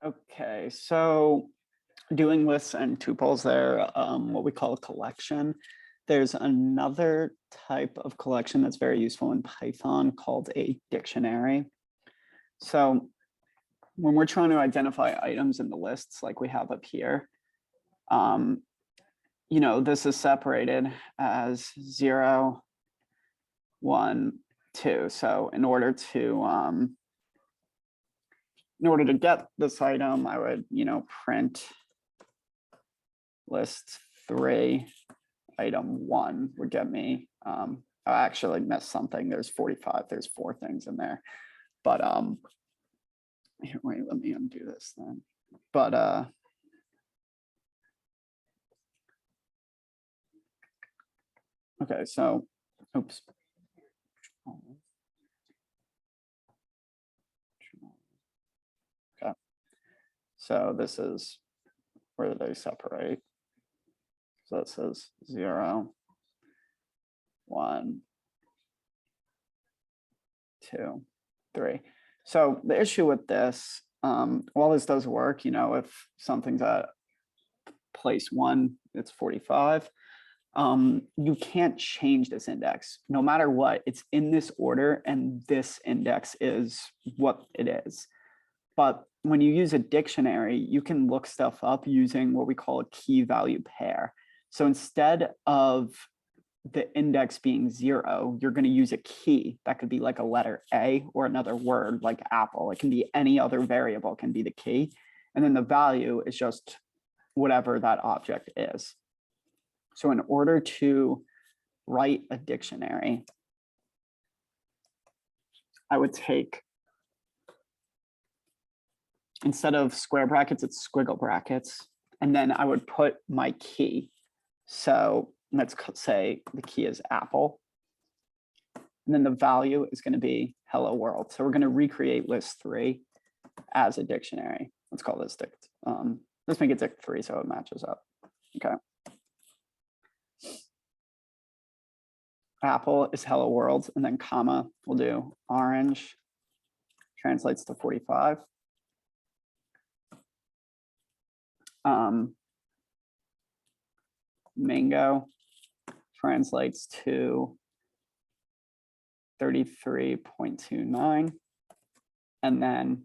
Okay, so doing lists and tuples there, what we call a collection. There's another type of collection that's very useful in Python called a dictionary. So when we're trying to identify items in the lists like we have up here, this is separated as 0, 1, 2. So in order to get this item, I would, print list 3, item 1 would get me. I actually missed something. There's 45. There's 4 things in there. But here, wait, let me undo this then. But okay, so oops. Okay. So this is where they separate. So it says 0, 1, 2, 3. So the issue with this, while this does work, if something's at place 1, it's 45. You can't change this index. No matter what, it's in this order, and this index is what it is. But when you use a dictionary, you can look stuff up using what we call a key value pair. So instead of the index being 0, you're going to use a key. That could be like a letter A or another word like apple. It can be any other variable can be the key. And then the value is just whatever that object is. So in order to write a dictionary, I would take, instead of square brackets, it's squiggle brackets. And then I would put my key. So let's say the key is apple. And then the value is going to be hello world. So we're going to recreate list 3 as a dictionary. Let's call this let's make it dict 3 so it matches up. Okay. Apple is hello world, and then comma, we'll do orange translates to 45. Mango translates to 33.29. And then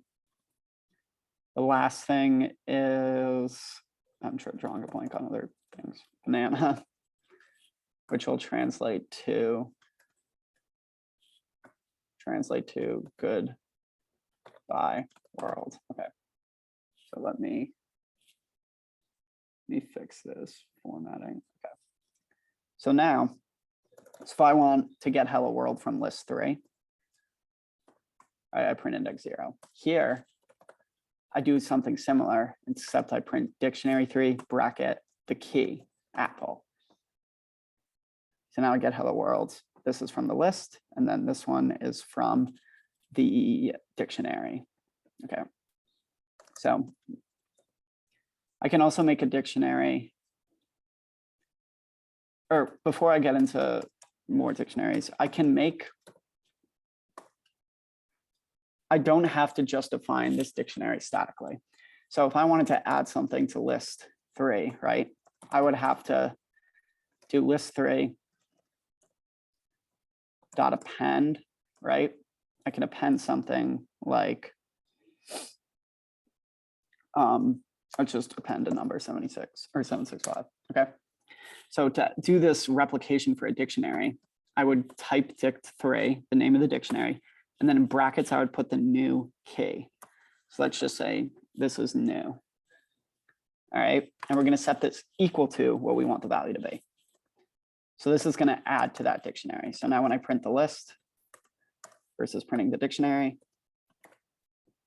the last thing is, I'm drawing a blank on other things, banana, which will translate to goodbye world. Okay, so let me fix this formatting. Okay, so now, if I want to get hello world from list 3, I print index 0. Here, I do something similar, except I print dictionary 3 bracket the key apple. So now I get hello world. This is from the list, and then this one is from the dictionary. Okay, so I can also make a dictionary, or before I get into more dictionaries, I don't have to just define this dictionary statically. So if I wanted to add something to list 3, right, I would have to do list 3 dot append, right? I can append something like, let's just append a number 76 or 765. Okay. So to do this replication for a dictionary, I would type dict3, the name of the dictionary, and then in brackets, I would put the new key. So let's just say this is new. All right. And we're going to set this equal to what we want the value to be. So this is going to add to that dictionary. So now when I print the list versus printing the dictionary,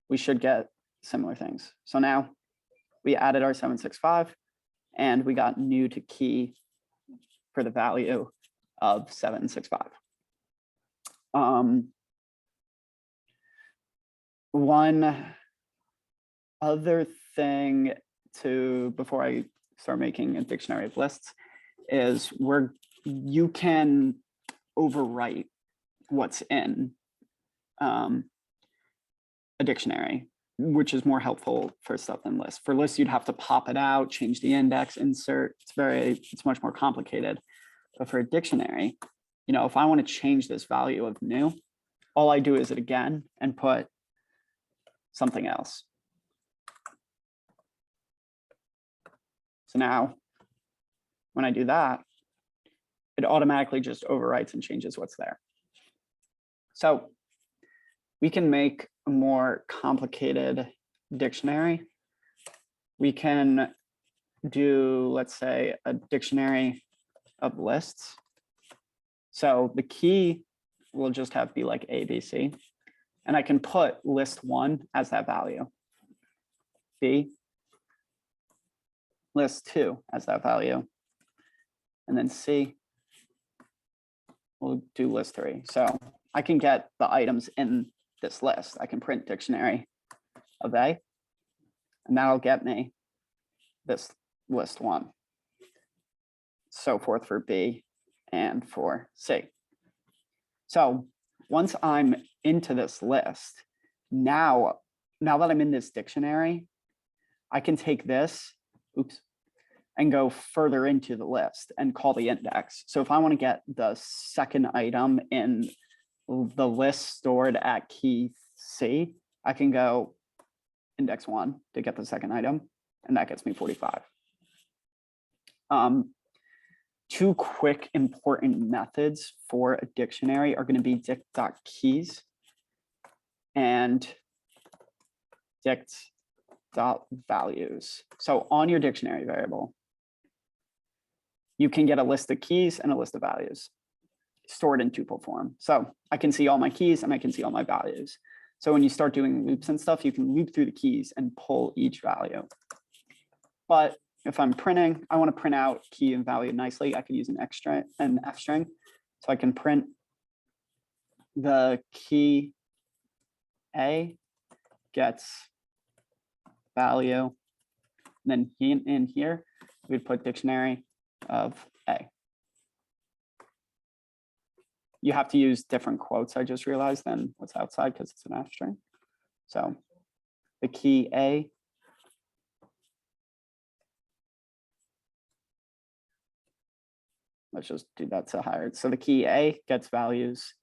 we should get similar things. So now we added our 765 and we got new to key for the value of 765. One other thing before I start making a dictionary of lists is you can overwrite what's in a dictionary. which is more helpful for stuff than lists. For lists, you'd have to pop it out, change the index, insert. It's much more complicated. But for a dictionary, if I want to change this value of new, all I do is it again and put something else. So now when I do that, it automatically just overwrites and changes what's there. So we can make a more complicated dictionary. We can do, let's say, a dictionary of lists. So the key will just have be like A, B, C. And I can put list 1 as that value. B, list 2 as that value. And then C, we'll do list 3. So I can get the items in this list. I can print dictionary of A, and that'll get me this list 1. So forth for B and for C. So once I'm into this list, now that I'm in this dictionary, I can take this, and go further into the list and call the index. So if I want to get the second item in the list stored at key C, I can go index 1 to get the second item, and that gets me 45. Two quick important methods for a dictionary are going to be dict.keys and dict.values. So on your dictionary variable, you can get a list of keys and a list of values stored in tuple form. So I can see all my keys and I can see all my values. So when you start doing loops and stuff, you can loop through the keys and pull each value. But if I'm printing, I want to print out key and value nicely. I can use an F string. So I can print the key A gets value. And then in here, we'd put dictionary of A. You have to use different quotes, I just realized, than what's outside because it's an F string. So the key A let's just do that to higher. So the key A gets values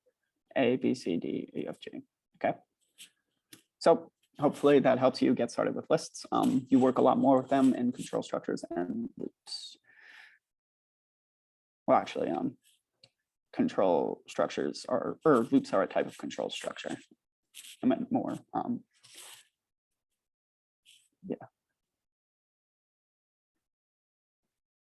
A, B, C, D, E, F, G. Okay. So hopefully that helps you get started with lists. You work a lot more with them in control structures and loops. Well, actually, control structures or loops are a type of control structure. I meant more. Yeah.